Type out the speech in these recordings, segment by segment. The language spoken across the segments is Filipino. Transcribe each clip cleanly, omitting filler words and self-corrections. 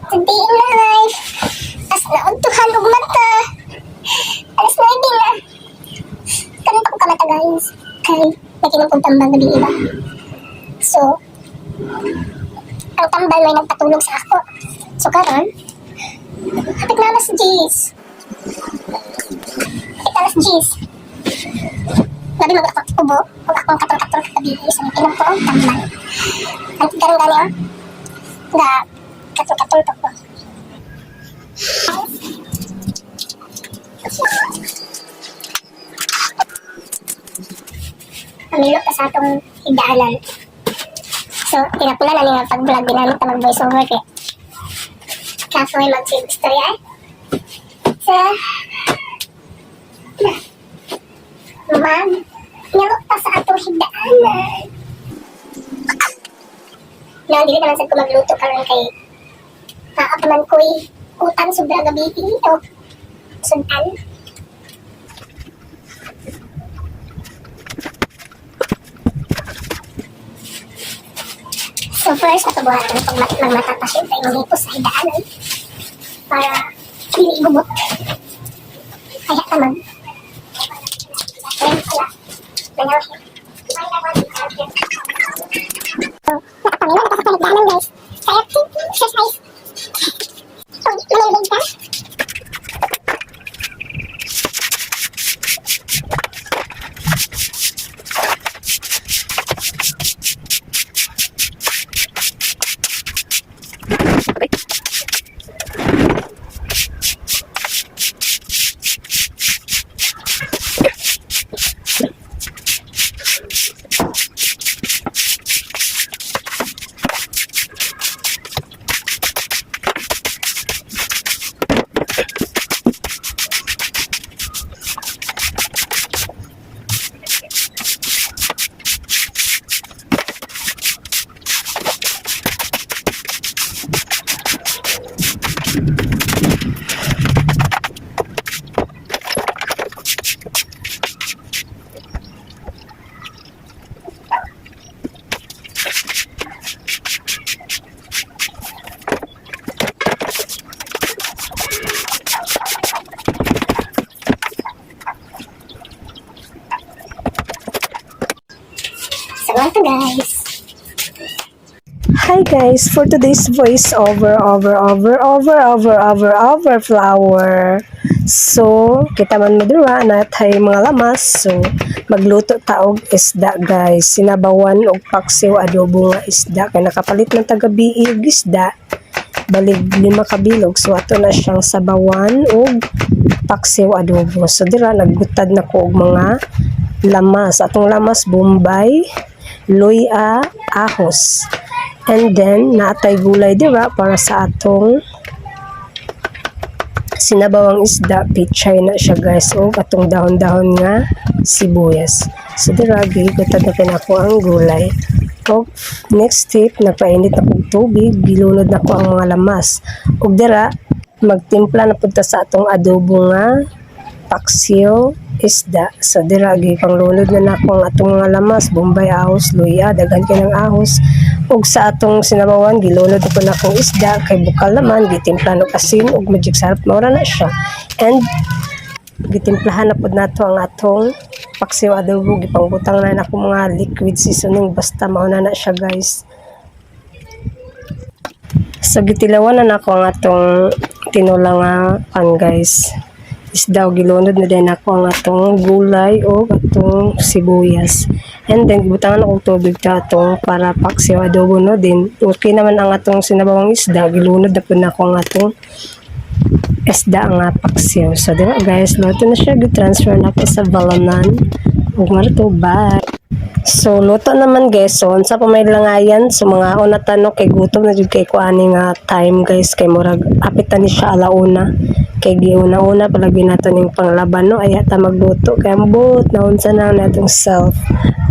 Sabihin na life. As nauntuhan og mata. Alas 9 na. Karon pa ko kamata guys. Kay nakinupong tambang gabi iba. So, ang tambal may nagpatulog sa ako. So karon, hapit na alas 10. Hapit alas 10. Labi mag-ubo. Huwag akong katol-katol katabi. So, nakinupong tambal. Ang karon gani nga katol-katol pa ko. Mamilo pa sa atong higdaanan. So, tinapula na nga pag-vlog din namin ta mag-voice over kay kasoy mag-save story ay. So, ma'am, nilok pa sa atong higdaanan. Dili naman sad ko magluto karon kay apaman ko'y utang sobra gabi dito. Suntan. So first, matubuhatan pag magmata pa syempre yung hipos sa hidaanan para hindi igubot. Kaya tamang. Ayun pala. Nangaw siya. So, nakapamila na sa hidaanan guys. Kaya exercise. So, manilbig ka. So, guys. Hi guys, for today's voice over flower. So, kita man madura na tayo mga lamas. So, magluto taog isda guys. Sinabawan og paksiw adobo nga isda. Kaya nakapalit ng tagabiig isda. Balig 5 kabilog. So, ato na siyang sabawan og paksiw adobo. So, dira naggutad na ko og mga lamas. Atong lamas bombay, luya, ahos. And then, naatay gulay dira para sa atong sinabawang isda. Pichay na siya guys. O, atong dahon-dahon nga sibuyas. So, dira, gigutad na pinako ang gulay. O, next step, nagpainit na kong tubig. Gilunod na ko ang mga lamas. O, dira, magtimpla na punta sa atong adobo nga paksiw isda. So, dira, panglunod na nako ang atong mga lamas. Bombay, ahos, luya, daghan ka ng ahos. Ug sa atong sinabawan, gilunod ko na akong isda. Kay bukal naman, gitimpla no asin. Ug magic sarap, maura na siya. And, gitimplahan na po nato ang atong paksiw adobo. Gipangbutang na ako mga liquid seasoning. Basta mauna na siya guys. So, gitilawan na ako ang atong tinulang pan guys. Isda o gilunod na din ako ang atong gulay o atong sibuyas. And then, gibutangan akong tubig ta atong para paksiw adobo no din. Okay naman ang atong sinabawang isda. Gilunod na po na ako ang atong isda nga paksiw. So, diba guys, luto na siya. Transfer na po sa balanan. Ug marito, bye! So, luto naman guys. So, unsa pa may langayan. So, mga una tanong kay gutom na jud kay kuani nga time guys. Kay murag apitan ni siya alauna. Kay giuna-una palagi nato ning panglaban no. Ay ata magluto. Kay ambot na unsa na natong self.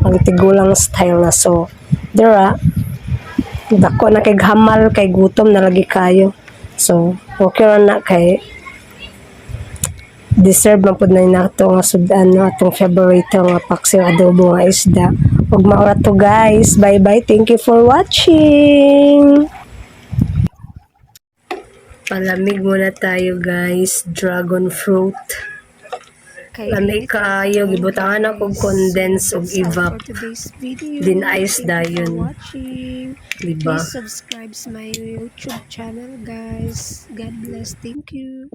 Ang tigulang style na. So, dira, dako na kay hamal kay gutom na lagi kayo. So, okay na kay deserve man pud na nato nga sudan no atong favorite nga paksiw adobo nga isda. Ug maura to guys. Bye bye. Thank you for watching. Palamig muna tayo guys. Dragon fruit. Lamig kaayo. Gibutangan ako condense ug evap. Din ice dayon. Diba? Please subscribe to my YouTube channel, guys. God bless. Thank you.